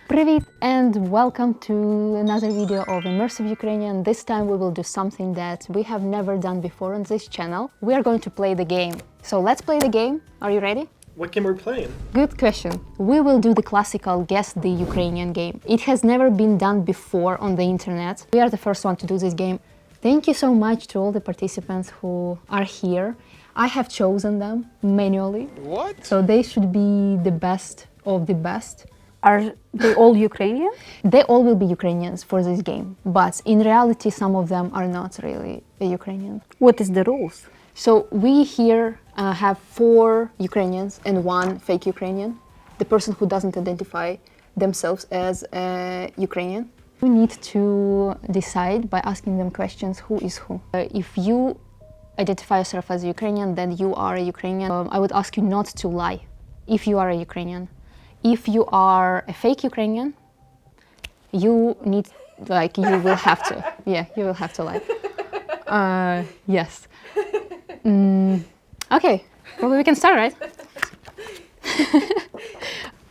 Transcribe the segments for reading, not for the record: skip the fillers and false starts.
Привет and welcome to another video of Immersive Ukrainian. This time we will do something that we have never done before on this channel. We are going to play the game. So let's play the game. Are you ready? What game are we playing? Good question. We will do the classical Guess the Ukrainian game. It has never been done before on the internet. We are the first one to do this game. Thank you so much to all the participants who are here. I have chosen them manually. What? So they should be the best of the best. Are they all Ukrainian? They all will be Ukrainians for this game, but in reality some of them are not really Ukrainian. What is the rules? So we here have 4 Ukrainians and 1 fake Ukrainian, the person who doesn't identify themselves as a Ukrainian. We need to decide by asking them questions who is who. If you identify yourself as a Ukrainian, then you are a Ukrainian. I would ask you not to lie if you are a Ukrainian. If you are a fake Ukrainian, you need, you will have to. Yeah, you will have to lie. Yes. Okay, probably we can start, right?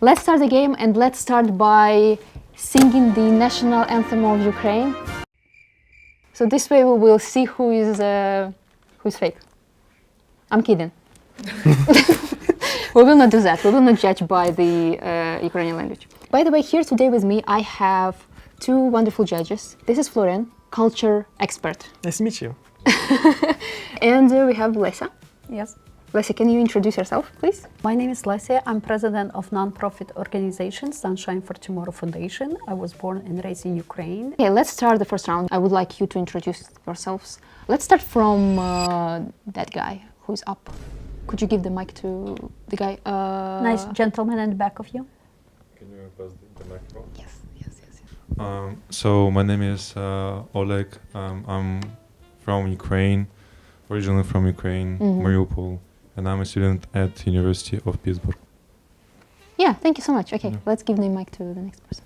Let's start the game and let's start by singing the national anthem of Ukraine. So this way we will see who's fake. I'm kidding. We will not do that. We will not judge by the Ukrainian language. By the way, here today with me, I have 2 wonderful judges. This is Florian, culture expert. Nice to meet you. And we have Lesia. Yes. Lesia, can you introduce yourself, please? My name is Lesia. I'm president of non-profit organization Sunshine for Tomorrow Foundation. I was born and raised in Ukraine. Okay, let's start the first round. I would like you to introduce yourselves. Let's start from that guy who's up. Could you give the mic to the guy? Nice gentleman in the back of you. Can you pass the microphone? Yes. So my name is Oleg. I'm from Ukraine, originally from Ukraine, Mariupol, and I'm a student at University of Pittsburgh. Yeah, thank you so much. Okay, Yeah. let's give the mic to the next person.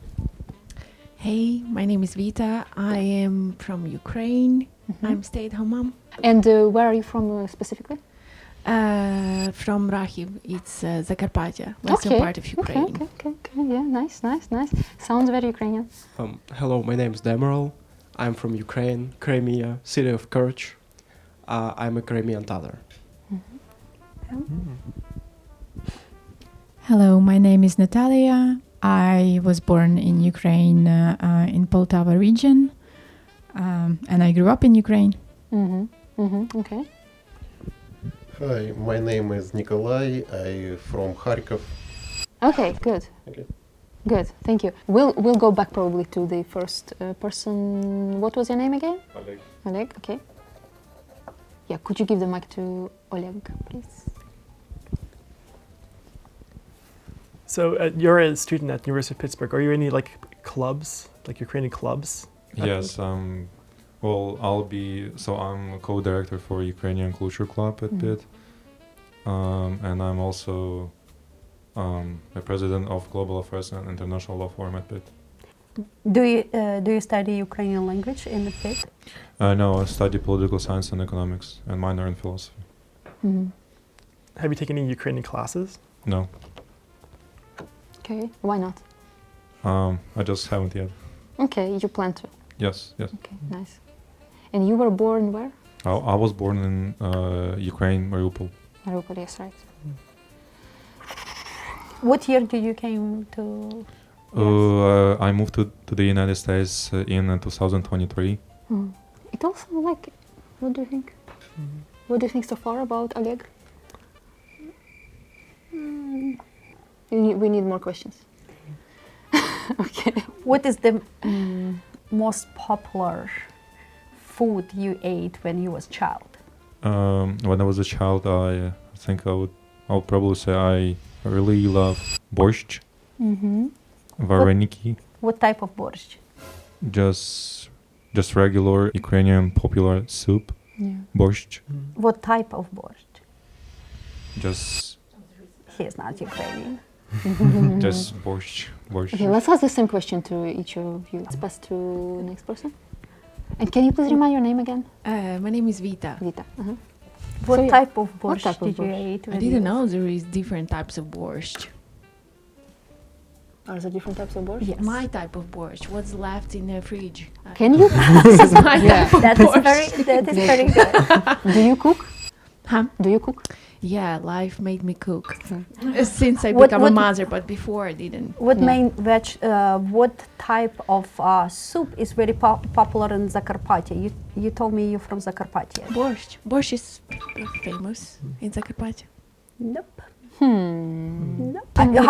Hey, my name is Vita. I am from Ukraine. I'm stay-at-home mom. And where are you from specifically? From Rahiv, it's Zakarpattia, western part of Ukraine. Okay. Yeah, nice. Sounds very Ukrainian. Hello, my name is Demerol. I'm from Ukraine, Crimea, city of Kerch. I'm a Crimean Tatar. Hello, my name is Natalia. I was born in Ukraine, in Poltava region, and I grew up in Ukraine. Okay. Hi, my name is Nikolai. I'm from Kharkov. Okay, good. Okay. Good, thank you. We'll go back probably to the first person. What was your name again? Oleg. Oleg, okay. Yeah, could you give the mic to Oleg, please? So you're a student at University of Pittsburgh. Are you in any clubs, Ukrainian clubs? Yes. Well, I'm a co-director for Ukrainian Culture Club at Pitt, and I'm also a president of Global Affairs and International Law Forum at Pitt. Do you study Ukrainian language in the Pitt? No, I study political science and economics and minor in philosophy. Have you taken any Ukrainian classes? No, Okay, why not? I just haven't yet. Okay, you plan to. Yes. Okay, nice. And you were born where? I was born in Ukraine, Mariupol. Mariupol, yes, right. What year did you came to? I moved to the United States in 2023. It also what do you think? What do you think so far about Oleg? We need more questions. Okay. What is the most popular food you ate when you was child? When I was a child, I think I would probably say I really love borscht, vareniki, What type of borscht? just regular Ukrainian popular soup, Yeah. borscht, What type of borscht? just He is not Ukrainian. just borscht. Okay, let's ask the same question to each of you. Let's pass to next person. And can you please remind your name again? My name is Vita. Vita. What So, yeah. type of borscht type of did you borscht? eat? I when didn't you know there is different types of borscht. Are there different types of borscht? Yes. My type of borscht. What's left in the fridge? Can you? This is my type of That is borscht. very good. Do you cook? Huh? Do you cook? Yeah, life made me cook since I What- become what- a mother, but before I didn't. What type of soup is very popular in Zakarpattia? You told me you're from Zakarpattia. Borscht. Borscht is famous in Zakarpattia. Nope.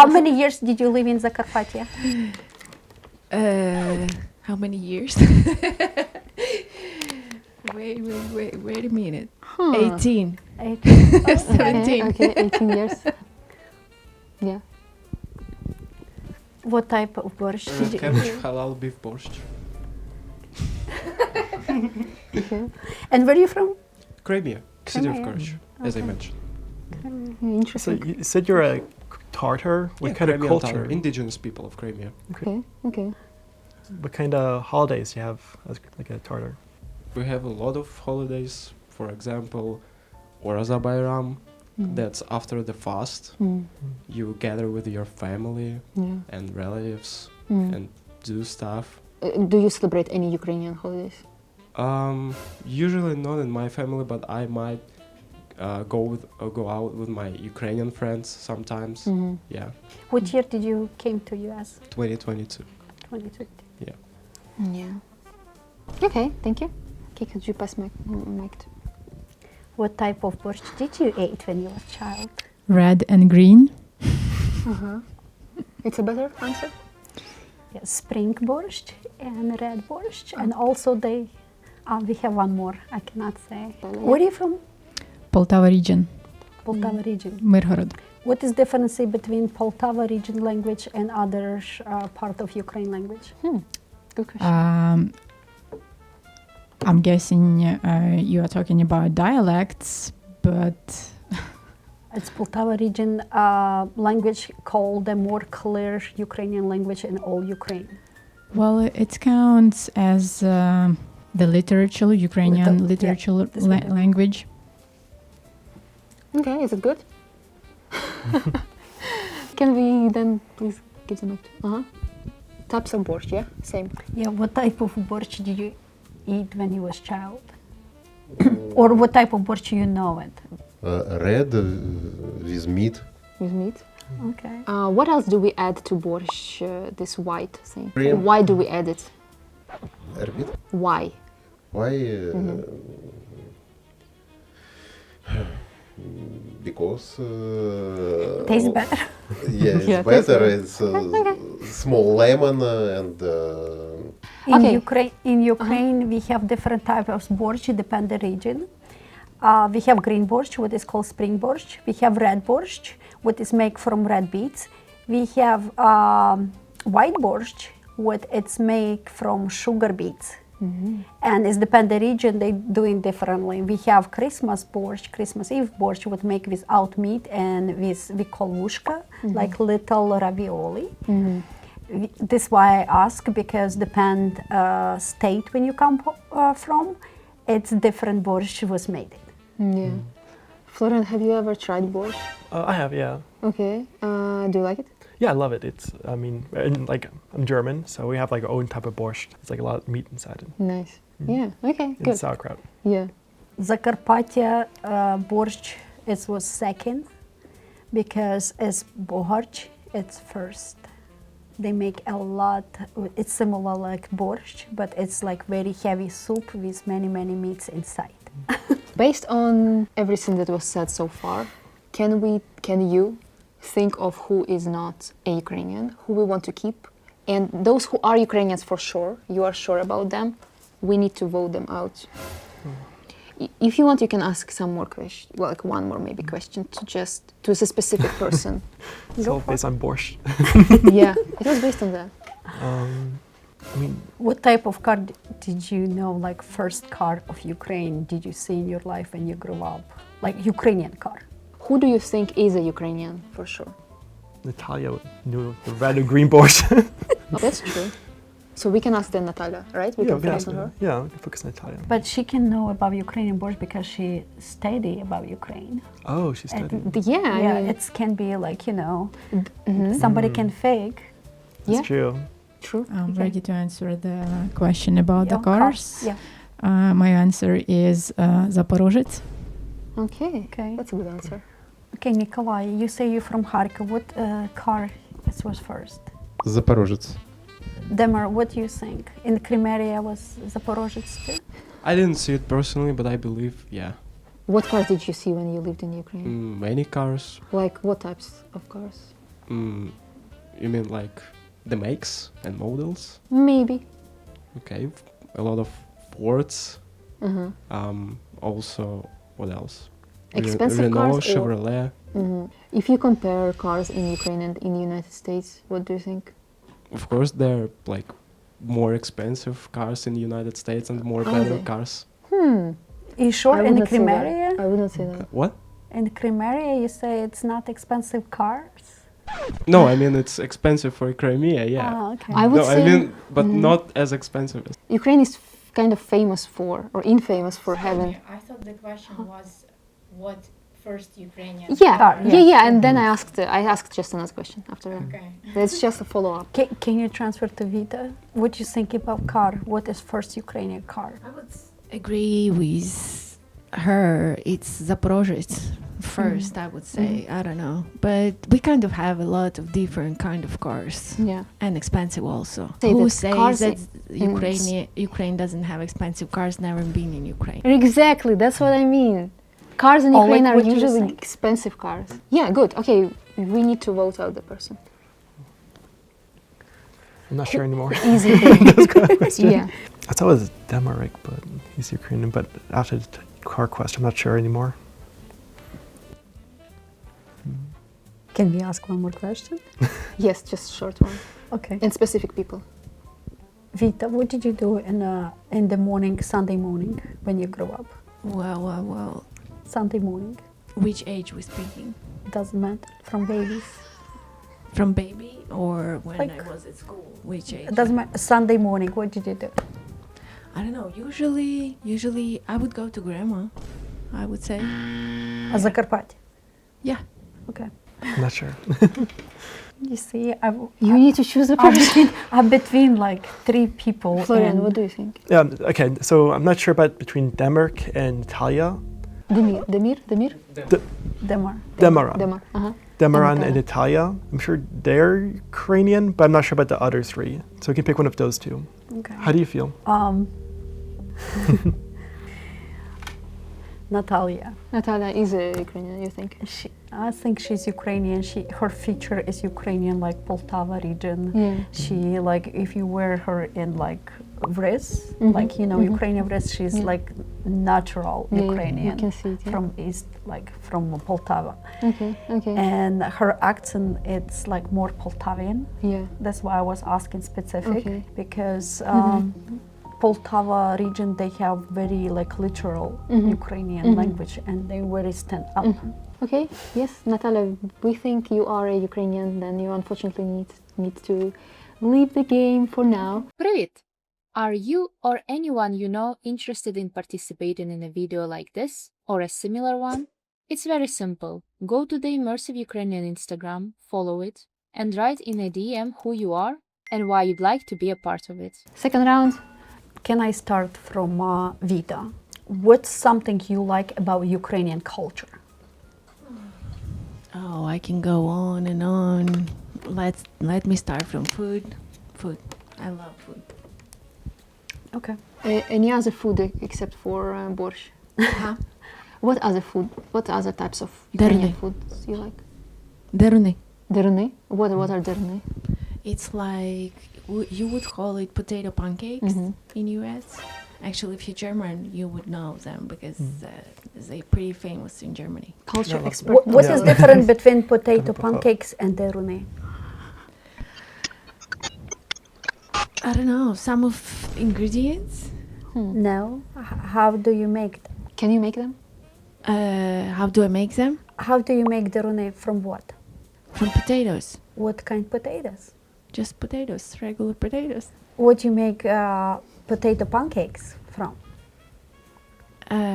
How many years did you live in Zakarpattia? How many years? Wait a minute. 18. 17. Okay, 18 years. Yeah. What type of borscht did you Cabbage halal beef borscht. Okay. And where are you from? Crimea, city of Crimea. Kerch, as I mentioned. Yeah, So interesting. you said you're a Tartar. What kind of Crimean culture? Tatar, indigenous people of Crimea. Okay. Okay. What kind of holidays do you have as like a Tartar? We have a lot of holidays. For example, Oraza Bayram. That's after the fast. You gather with your family Yeah. and relatives and do stuff. Do you celebrate any Ukrainian holidays? Usually not in my family, but I might go out with my Ukrainian friends sometimes. Yeah, What year did you came to US? 2022. 2020. Yeah. Okay, thank you. Okay, could you pass mic to? What type of borscht did you eat when you were a child? Red and green. It's a better answer? Yes, spring borscht and red borscht, and also we have one more. I cannot say. Where are you from? Poltava region. Poltava region. Myrhorod. What is difference between Poltava region language and other part of Ukraine language? Good question. I'm guessing you are talking about dialects, but It's Poltava region language called the more clear Ukrainian language in all Ukraine. well, it counts as the literature, Ukrainian literature this one. language. Okay, is it good? Can we then please give the mic to? Types of borscht, yeah? Same. Yeah, what type of borscht did you eat when you was child? Or what type of borscht you know it? Red with meat. With meat. Okay. What else do we add to borscht, this white thing? Cream. Why do we add it? Repeat. Why? Why? Because. Tastes better. Yeah, it's Yeah, better. tastes It's small lemon and. In Ukraine, we have different types of borscht, depend the region. We have green borscht, what is called spring borscht. We have red borscht, what is made from red beets. We have white borscht, what it's made from sugar beets. And it's depend the region, they do it differently. We have Christmas borscht, Christmas Eve borscht, what make without meat and with we call vushka, like little ravioli. This why I ask, because depend state when you come from, it's different borscht was made. Yeah. Florian, have you ever tried borscht? I have, yeah. Okay. Do you like it? Yeah, I love it. It's, I mean, I'm German, so we have like our own type of borscht. It's like a lot of meat inside it. Nice. Yeah. Okay. And Good. sauerkraut. Yeah. Zakarpattia borscht was second, because as borscht, it's first. They make a lot, it's similar like borscht, but it's like very heavy soup with many, many meats inside. Based on everything that was said so far, can you think of who is not a Ukrainian, who we want to keep, and those who are Ukrainians for sure, you are sure about them, we need to vote them out. If you want, you can ask some more questions, well, like one more maybe question to a specific person. So based on borscht. Yeah, it was based on that. I mean, What type of car did you know, like first car of Ukraine, did you see in your life when you grew up? Like Ukrainian car? Who do you think is a Ukrainian for sure? Natalia knew the red and green borscht. That's true. So we can ask then Natalia, right? We can focus on her. Yeah, we can focus on Natalia. But she can know about Ukrainian borscht because she studied about Ukraine. Oh, she studied. Yeah, I mean, It can be like, somebody can fake Yeah. true. True. I'm Okay. ready to answer the question about the Yeah, cars. Yeah. My answer is Zaporozhets. Okay. Okay. That's a good answer. Okay, Nikolai, you say you're from Kharkiv. What car was first? Запорожец. Demar, what do you think? In Crimea was Zaporozhets too? I didn't see it personally, but I believe, yeah. What cars did you see when you lived in Ukraine? Many cars. Like what types of cars? You mean like the makes and models? Maybe. Okay, a lot of Fords. Uh-huh. Also, what else? Expensive Renault, cars or- Chevrolet. If you compare cars in Ukraine and in the United States, what do you think? Of course, they're like more expensive cars in the United States and more Are better they? cars. Are you sure? I would In not say that. Crimea? I would not say that. What? In Crimea, you say it's not expensive cars? No, I mean it's expensive for Crimea, yeah. Ah, okay. I would No, say I mean, but not as expensive as. Ukraine is kind of famous for, or infamous for having. I thought the question was what first Ukrainian. Yeah, Car, yeah. And then I asked just another question after that. Okay. It's just a follow up. Can you transfer to Vita? What do you think about car? What is first Ukrainian car? I would agree with her. It's Zaporozhets first, I would say. I don't know. But we kind of have a lot of different kind of cars. Yeah. And expensive also. Say Who that cars says that in- Ukraine doesn't have expensive cars, never been in Ukraine? Exactly, that's what I mean. Cars in Oh, Ukraine like are what you usually think. expensive cars. Yeah, good. Okay, we need to vote out the person. I'm not sure anymore. Easy. Yeah. I thought it was Demarik, but he's Ukrainian. But after the car question, I'm not sure anymore. Can we ask one more question? Yes, just short one. Okay. And specific people. Vita, what did you do in the morning, Sunday morning, when you grew up? Well. Sunday morning, Which age we speaking? doesn't matter, from babies. From baby or when Like- I was at school? Which age? It doesn't matter. Sunday morning, what did you do? I don't know. Usually I would go to grandma, I would say. Zakarpattia. Yeah. Okay. I'm not sure. You see, You need to choose a I'm person. I'm between like three people. Florian, and what do you think? Yeah. Okay. So I'm not sure about between Demark and Natalia. Demir. Demar. Demara. Demar. Uh-huh. Demaran And and Natalia. I'm sure they're Ukrainian, but I'm not sure about the other three. So we can pick one of those two. Okay. How do you feel? Natalia. Natalia is a Ukrainian, you think? I think she's Ukrainian. Her feature is Ukrainian, like Poltava region. Yeah. She like if you wear her in like wrist, like Ukrainian wrist, she's like natural Yeah, Ukrainian you can see it, yeah. from east, like from Poltava. Okay. And her accent, it's like more Poltavian. Yeah. That's why I was asking specific Okay. because Poltava region, they have very like literal Ukrainian language, and they very stand up. Okay. Yes, Natalia, we think you are a Ukrainian, then you unfortunately need to leave the game for now. Привіт! Are you or anyone you know interested in participating in a video like this or a similar one? It's very simple. Go to the Immersive Ukrainian Instagram, follow it, and write in a DM who you are and why you'd like to be a part of it. Second round. Can I start from Vita? What's something you like about Ukrainian culture? Oh, I can go on and on. Let me start from food. Food. I love food. Okay. Any other food except for borscht? What other food? What other types of Ukrainian Derny. foods you like? Derny. Derny? What are derny? It's like you would call it potato pancakes in US. Actually, if you're German, you would know them because they're pretty famous in Germany. Culture Yeah. expert. What is Yeah. different between potato pancakes and derune? I don't know, some of ingredients. No. How do you make them? Can you make them? How do I make them? How do you make derune? From what? From potatoes. What kind of potatoes? Just potatoes, regular potatoes. What do you make potato pancakes from?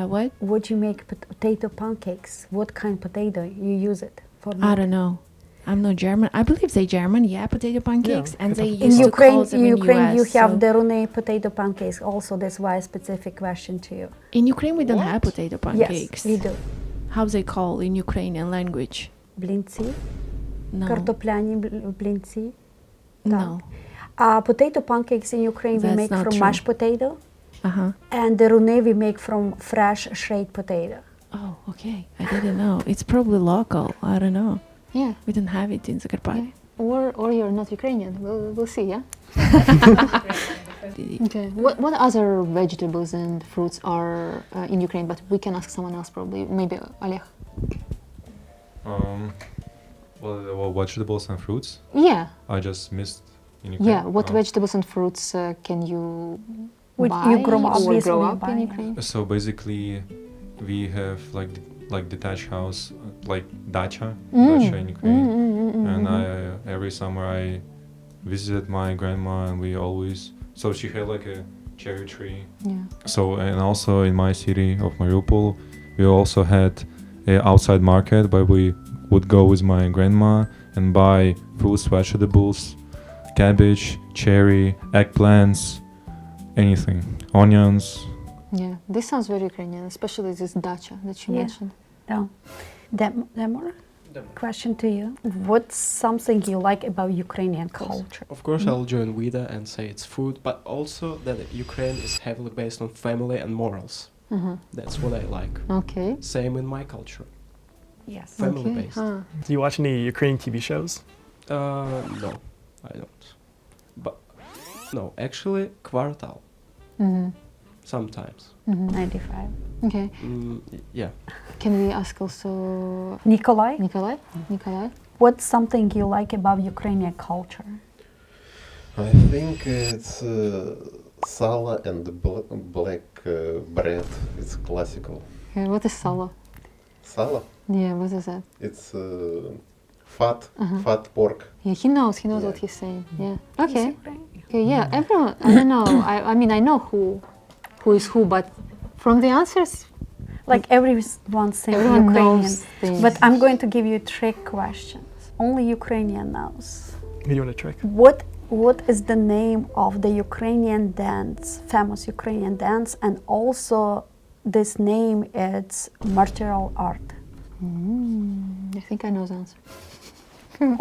What? What do you make potato pancakes? What kind of potato you use it for? I don't know. I'm not German. I believe they German, yeah, potato pancakes, and they In used to Ukraine, call them in Ukraine US, you have so- the Rune potato pancakes. Also, that's why a specific question to you. In Ukraine, we don't have potato pancakes. Yes, we do. How they call in Ukrainian language? Блінці, No. картопляні блінці. No. Potato pancakes in Ukraine we That's make not from true. mashed potato, Uh-huh. and the Rune we make from fresh shredded potato. Oh, okay. I didn't know. It's probably local. I don't know. Yeah. We don't have it in Zakarpattia. Or you're not Ukrainian. We'll see, yeah? Okay. What other vegetables and fruits are in Ukraine? But we can ask someone else probably. Maybe Oleg. Well, vegetables and fruits. Yeah. I just missed in Ukraine. Yeah. What vegetables and fruits can you Which buy you grow up or with grow or you up buy, in yeah. Ukraine? So basically, we have like detached house, like dacha in Ukraine. And every summer I visited my grandma, and we always. So she had like a cherry tree. Yeah. So and also in my city of Mariupol, we also had a outside market where we would go with my grandma and buy fruits, vegetables, cabbage, cherry, eggplants, anything, onions. Yeah. This sounds very Ukrainian, especially this dacha that you Yeah. mentioned. No. Demor? Question to you. What's something you like about Ukrainian culture? Of course, I'll join Vida and say it's food, but also that Ukraine is heavily based on family and morals. That's what I like. Okay. Same in my culture, Yes. family Okay. based. Do you watch any Ukrainian TV shows? No, I don't. But no, actually, Kvartal. Sometimes. 95. Okay. Yeah. Can we ask also Nikolai, Nikolai? Nikolai? what's something you like about Ukrainian culture? I think it's sala and black bread. It's classical. Okay, what is salo? Sala. Yeah, what is that? It's fat pork. Yeah, he knows Yeah. what he's saying. Yeah. Okay. Okay, yeah, everyone, I don't know. I mean, I know who is who, but from the answers, Like everyone saying everyone Ukrainian. knows things. But I'm going to give you trick questions. Only Ukrainian knows. You doing a trick? What is the name of the Ukrainian dance, famous Ukrainian dance, and also this name is martial art. I think I know the answer.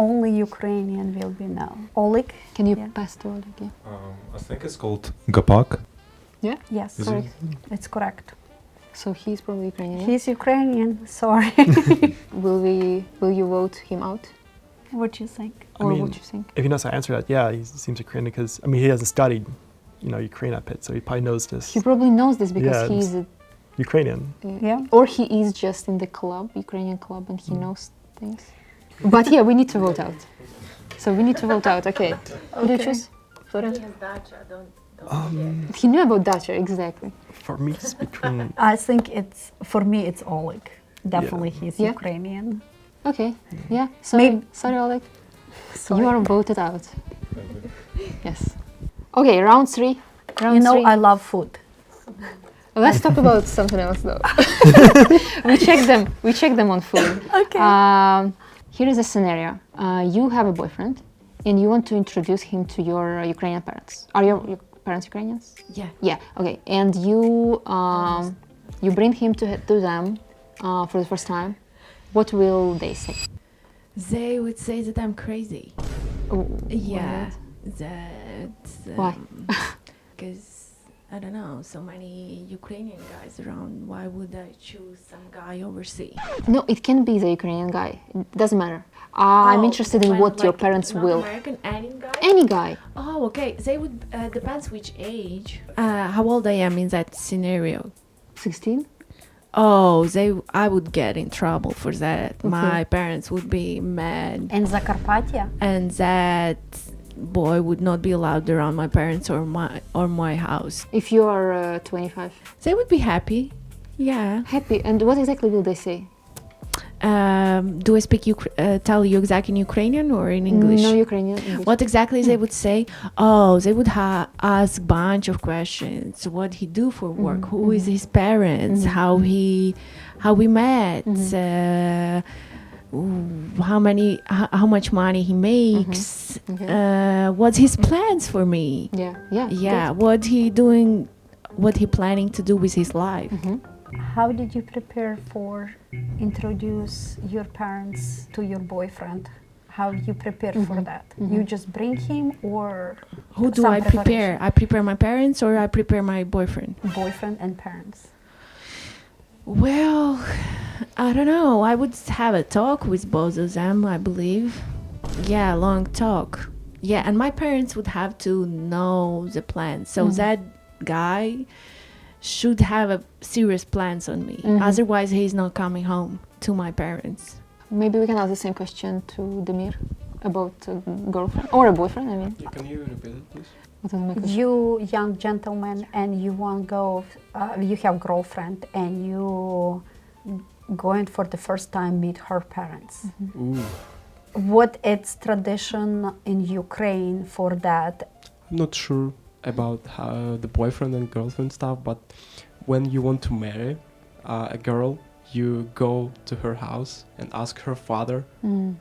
Only Ukrainian will be know. Oleg? Can you Yeah. pass to Oleg? Yeah. I think it's called gapak. Yes, Is Correct. it's correct. So he's probably Ukrainian. Yeah? He's Ukrainian. Sorry. Will you vote him out? What do you think? I Or mean, what you think? if he knows how to answer that, yeah, he seems Ukrainian because, I mean, he hasn't studied, Ukraine at Pitt, so he probably knows this. He probably knows this because Yeah, he's Ukrainian. Yeah. or he is just in the club, Ukrainian club, and he knows things. But yeah, we need to vote out. So we need to vote out. Okay. Who do you choose? Florian? He knew about dacha, exactly. For me, it's between. I think for me, it's Oleg. Definitely he's Yeah. Ukrainian. Okay. Yeah. Sorry. Maybe- Sorry, Oleg. Sorry. You are voted out. Yes. Okay, round 3. Round You know, three. I love food. Let's talk about something else though. We check them on food. Okay. Here is a scenario. You have a boyfriend and you want to introduce him to your Ukrainian parents. Are your parents Ukrainians? Yeah. Yeah, okay. And you bring him to them for the first time. What will they say? They would say that I'm crazy. Oh, Yeah. That. Why? Because, I don't know, so many Ukrainian guys around. Why would I choose some guy overseas? No, it can be the Ukrainian guy. It doesn't matter. I'm interested in what your parents will. American, any guy? Any guy. Oh, okay. They would, depends which age. How old I am in that scenario. 16? Oh, I would get in trouble for that. My parents would be mad. In Zakarpattia? And that boy would not be allowed around my parents or my house. If you are 25. They would be happy. Yeah. Happy. And what exactly will they say? Do I speak tell you exactly in Ukrainian or in English? No, Ukrainian. English. What exactly they would say? Oh, they would ask bunch of questions. What he do for work? Who is his parents? How we met? how much money he makes, what's his plans for me. Yeah. What he doing, what he planning to do with his life. How did you prepare for introduce your parents to your boyfriend? How you prepare for that? You just bring him, or Who do some I prepare? I prepare my parents, or I prepare my boyfriend? Boyfriend and parents. Well, I don't know. I would have a talk with both of them, I believe. Yeah, long talk. Yeah, and my parents would have to know the plans. So that guy should have a serious plans on me. Otherwise, he's not coming home to my parents. Maybe we can ask the same question to Demir about a girlfriend or a boyfriend. I mean, Can you repeat it, please? what is my question? You young gentleman, and you want go. You have girlfriend, and you going for the first time meet her parents. Ooh. What is tradition in Ukraine for that? I'm not sure about the boyfriend and girlfriend stuff, but when you want to marry a girl, you go to her house and ask her father,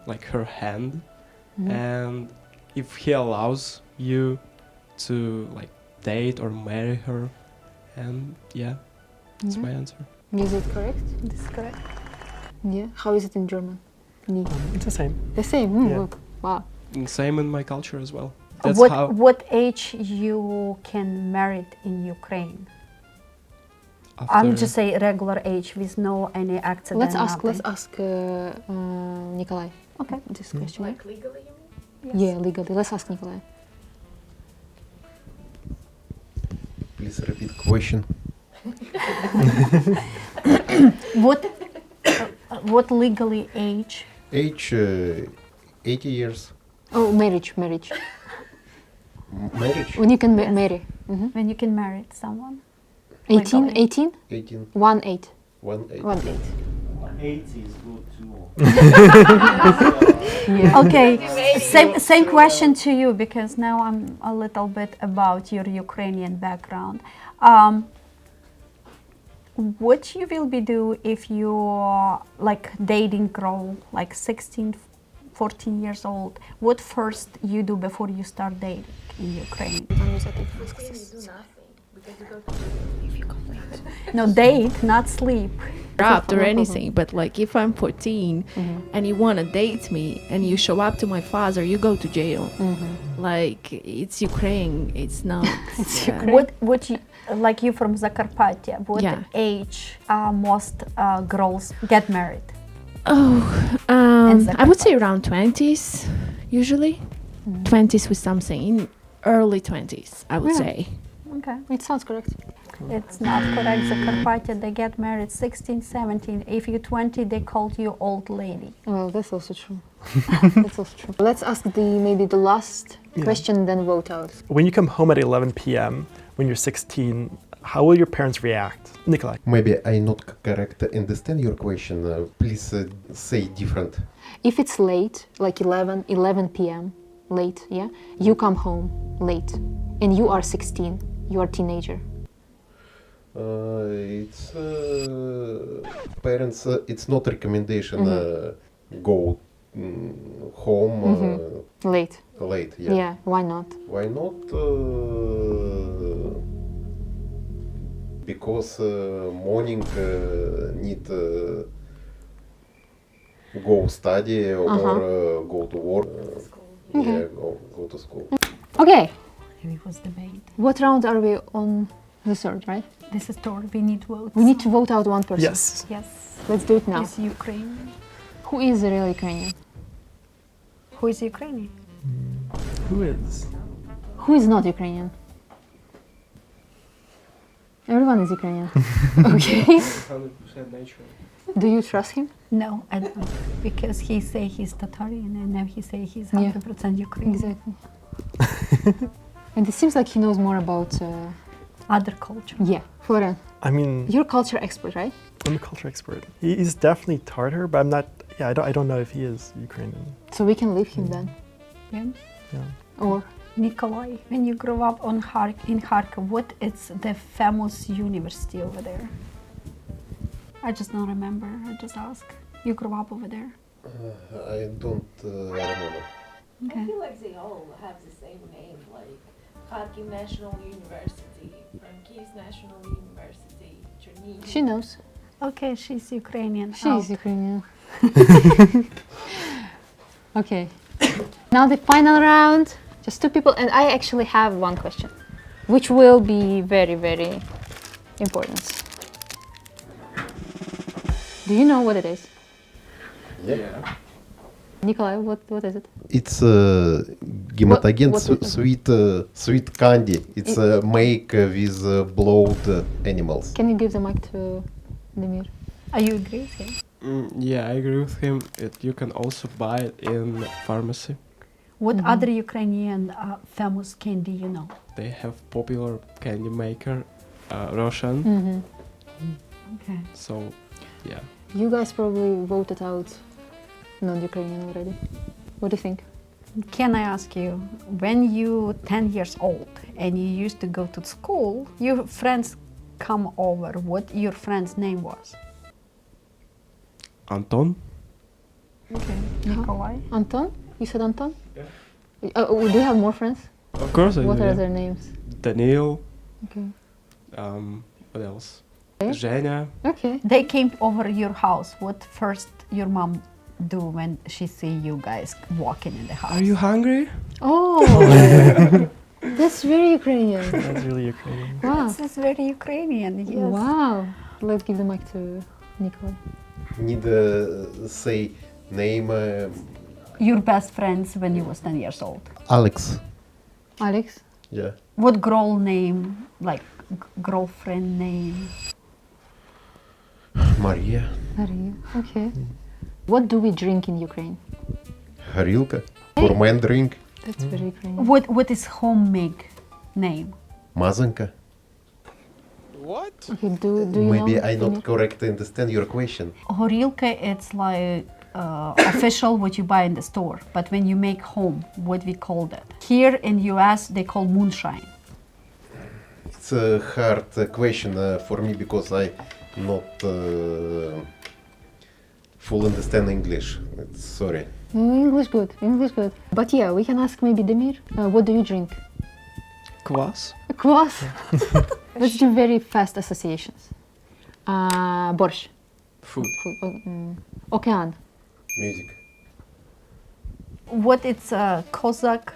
like her hand, and if he allows you to like date or marry her, and yeah, that's my answer. Is it correct? This is correct. Yeah. How is it in German? Nee. It's the same. The same. Yeah. Wow. And same in my culture as well. That's how. What age you can marry in Ukraine? I'm After- just say regular age with no any accident. Let's ask nothing. Nikolai. Okay. This question. Like legally, you mean? Yeah, legally. Let's ask Nikolai. Please repeat question. What legally age? Age 80 years. Oh, marriage. Marriage. When you can marry. When you can marry someone? 18? Legally. 18? 18. 1-8. 1-8. 1-8. 80 is good too. Okay, same question to you, because now I'm a little bit about your Ukrainian background. What you will be do if you're like dating girl, like 16, 14 years old? What first you do before you start dating in Ukraine? No, date, not sleep. Trapped or anything, but like if I'm 14 and you want to date me and you show up to my father, you go to jail. Like it's Ukraine, it's not. What you, like you from Zakarpattia, what Yeah. age most girls get married? I would say around 20s, usually. 20s with something, in early 20s, I would say. Okay. It sounds correct. It's not correct. Zakarpattia, they get married 16, 17. If you're 20, they called you old lady. Well, that's also true. That's also true. Let's ask maybe the last question, then vote out. When you come home at 11 p.m. when you're 16, how will your parents react? Nikolai. Maybe I not correct understand your question. Please say different. If it's late, like 11 p.m., late, yeah, you come home late, and you are 16, you are a teenager. It's parents. It's not recommendation. Go home Late. late. Yeah. Yeah, why not? Why not? Because morning need go study or go to work. Yeah, go to school. Okay, Maybe it was debate. what round are we on? The third, right? This is third. We need votes. We need to vote out one person. Yes. Yes. Let's do it now. Is Ukraine? Who is the real Ukrainian? Who is Ukrainian? Who is? Who is not Ukrainian? Everyone is Ukrainian. Okay. 100% nature. Do you trust him? No, I don't. Because he say he's Tatarian, and now he say he's 100% Ukrainian. Exactly. And it seems like he knows more about. Other culture. Yeah, Florian, I mean, you're a culture expert, right? I'm a culture expert. He's definitely Tatar, but I'm not. Yeah, I don't know if he is Ukrainian. So we can leave him then. Yeah. Yeah. Or Nikolai, when you grew up in Kharkiv, what is the famous university over there? I just don't remember. I just ask. You grew up over there. I don't remember. I feel like they all have the same name, like Kharkiv National University, Frankivsk National University, Chernihiv. She knows. Okay, she's Ukrainian. She's Ukrainian. Okay. Now the final round. Just two people, and I actually have one question, which will be very, very important. Do you know what it is? Yeah. Nikolai, what is it? It's gematogen, what is sweet candy. It's make with blood animals. Can you give the mic to Demir? Are you agree with him? Yeah, I agree with him. You can also buy it in pharmacy. What other Ukrainian famous candy you know? They have popular candy maker, Russian. Okay. So, yeah. You guys probably voted out non-Ukrainian already. What do you think? Can I ask you, when you 10 years old and you used to go to school, your friends come over, what your friend's name was? Anton? Okay. Nikolai? Anton? You said Anton? Yeah. Do you have more friends? Of course I What do. are Yeah. their names? Daniil. Okay. What else? Okay. Zhenya. Okay. They came over your house. What first your mom do when she see you guys walking in the house? Are you hungry? Oh, that's very Ukrainian. That's really Ukrainian. Wow. This is very Ukrainian, yes. Wow. Let's give the mic to Nikolai. Need say name Your best friends when you was 10 years old. Alex. Alex? Yeah. What girl name, like girlfriend name? Maria. Maria. Okay. What do we drink in Ukraine? Горілка. For men drink. That's very Ukrainian. What is homemade name? Мазанка. What? Okay, do you Maybe know? I Demir? not correctly understand your question. Horilka, it's like official what you buy in the store, but when you make home, what we call that? Here in US, they call moonshine. It's a hard question for me because I not full understand English. Sorry. English good. English good. But yeah, we can ask maybe Demir. What do you drink? Kvass? Kvass. Let's do very fast associations. Борщ. Food. Food. Ocean. Music. What it's a Cossack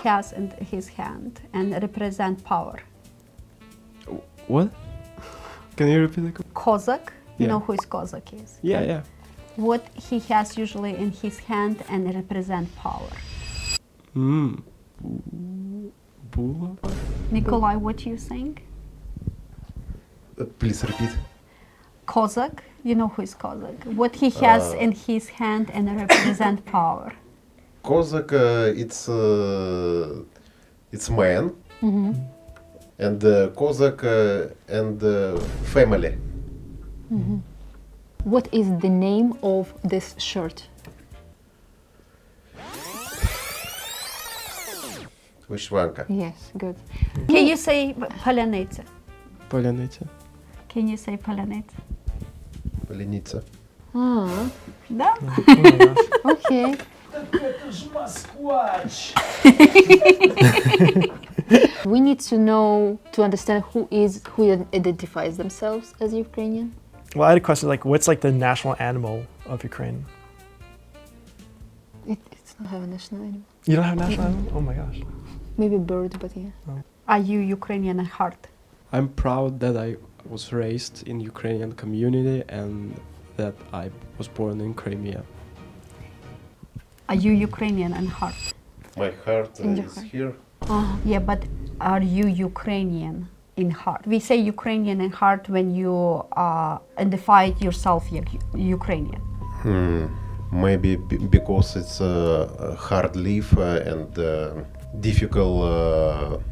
has in his hand and represent power. What? Can you repeat the question? Cossack, you Yeah. know who is Cossack is? Yeah, yeah. What he has usually in his hand and represent power. Bula? Nikolai, what you think? Please repeat. Cossack, you know who is Cossack? What he has in his hand and represent power. Cossack, it's man. And Cossack and family. What is the name of this shirt? Вишиванка. Yes, good. Can you say Polyanitsa? Поляниця. Can you say Polyanitsa? Поляница. Ah, Да? Oh my gosh. okay. We need to know to understand who identifies themselves as Ukrainian. Well, I had a question like, what's like the national animal of Ukraine? It's not have a national animal. You don't have a national animal? Oh my gosh. Maybe bird, but yeah. Are you Ukrainian at heart? I'm proud that I was raised in Ukrainian community and that I was born in Crimea. Are you Ukrainian at heart? My heart In your is heart. here. Yeah, but are you Ukrainian in heart? We say Ukrainian in heart when you identify yourself Ukrainian. Maybe because it's a hard life and difficult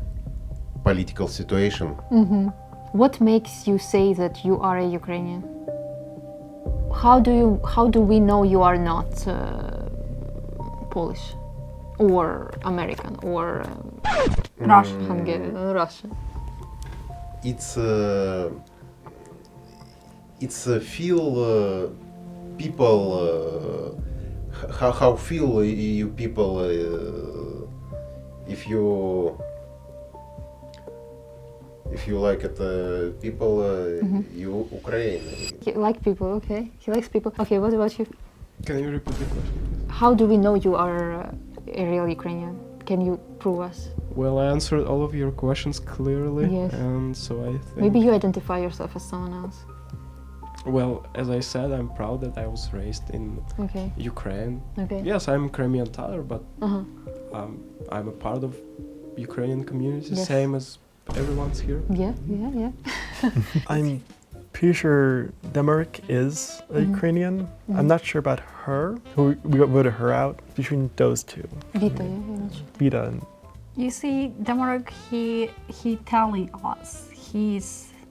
political situation. What makes you say that you are a Ukrainian? How do we know you are not Polish or American or Russian. Hungarian, Russian? It's feel people how feel you people if you like it people you Ukraine. He like people, okay. He likes people. Okay, what about you? Can you repeat the question? How do we know you are a real Ukrainian? Can you prove us? Well, I answered all of your questions clearly, Yes. and so I think. Maybe you identify yourself as someone else. Well, as I said, I'm proud that I was raised in Okay. Ukraine. Okay. Yes, I'm Crimean Tatar, but Uh-huh. I'm a part of Ukrainian community, Yes. same as everyone's here. Yeah. I'm pretty sure Demark is a Ukrainian. I'm not sure about her. We voted her out between those two, Vita, yeah, you're not sure. Vida and You see, Demark, he telling us he's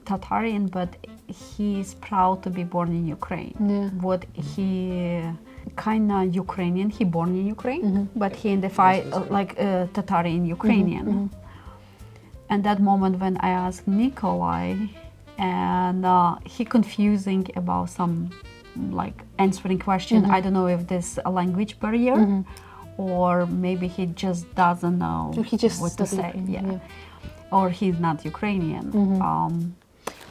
Tatarian, but he's proud to be born in Ukraine. Yeah. What he kinda Ukrainian, he born in Ukraine, but he identify like Tatarian Ukrainian. And that moment when I asked Nikolai, and he confusing about some like answering question. I don't know if this a language barrier or maybe he just doesn't know He just what to doesn't say. Ukrainian, Yeah. Or he's not Ukrainian.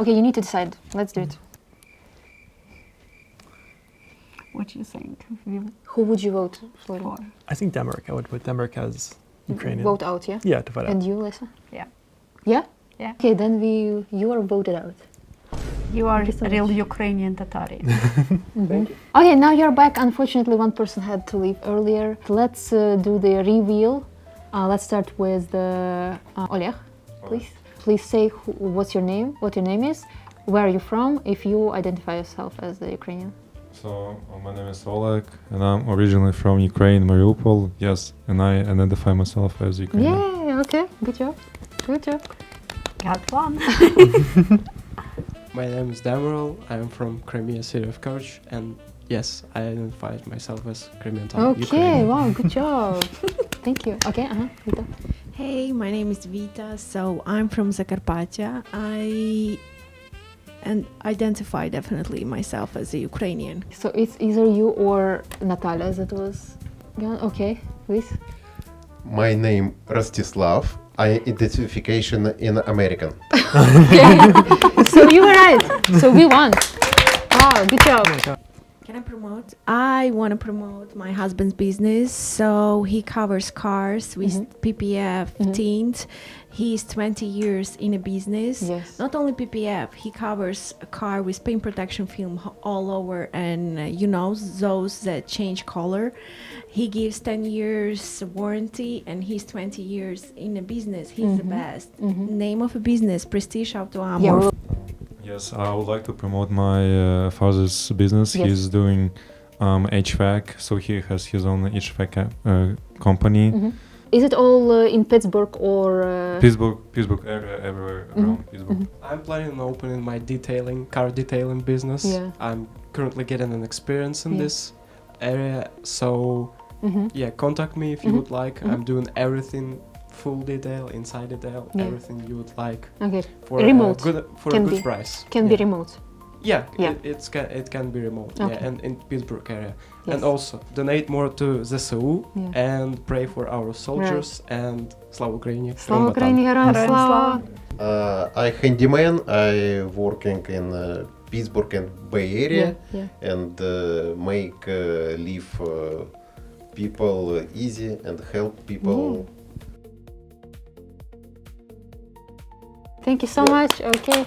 Okay, you need to decide. Let's do it. What do you think? Who would you vote for? I think Demark. I would put Demark as Ukrainian. Vote out, yeah? Yeah, to vote out. And you, Lisa? Yeah. Yeah? Yeah. Okay, then you are voted out. You are Thank you so real much. Ukrainian Tatarian. Okay, now you're back. Unfortunately, one person had to leave earlier. Let's do the reveal. Let's start with the Oleg, please. Please say what's your name, what your name is, where are you from, if you identify yourself as the Ukrainian. So my name is Oleg, and I'm originally from Ukraine, Mariupol. Yes, and I identify myself as Ukrainian. Yeah, okay, good job. Good job. Got one. My name is Demirel. I am from Crimea city of Kerch, and yes, I identified myself as Crimean Tatar. Okay, Ukrainian. wow, good job. Thank you. Okay, Vita. Hey, my name is Vita, so I'm from Zakarpattia. I identify definitely myself as a Ukrainian. So it's either you or Natalia that was gone. Okay, please. My name Rostislav. I identification in American. So you were right. So we won. Wow, good job. Can I promote? I want to promote my husband's business. So he covers cars with PPF tint. He's 20 years in a business. Yes. Not only PPF, he covers a car with paint protection film all over, and those that change color. He gives 10 years warranty, and he's 20 years in a business. He's the best. Name of a business, Prestige Auto Armor. Yeah, Yes, I would like to promote my father's business. Yes. He's doing HVAC, so he has his own HVAC company. Is it all in Pittsburgh or? Pittsburgh area, everywhere around Pittsburgh. I'm planning on opening my car detailing business. Yeah. I'm currently getting an experience in Yeah. this area, so yeah, contact me if you would like. I'm doing everything, full detail, inside detail, Yeah. everything you would like Okay. for Remote. a Can good be. price. Can be remote. Yeah, Yeah. it can be remote. Okay. Yeah, and in Pittsburgh area. Yes. And also donate more to ZSU Yeah. and pray for our soldiers and Slava Ukraini. Слава Україні, героям слава! I handyman. I working in Pittsburgh and Bay Area Yeah. and make live people easy and help people. Thank you so much. Okay.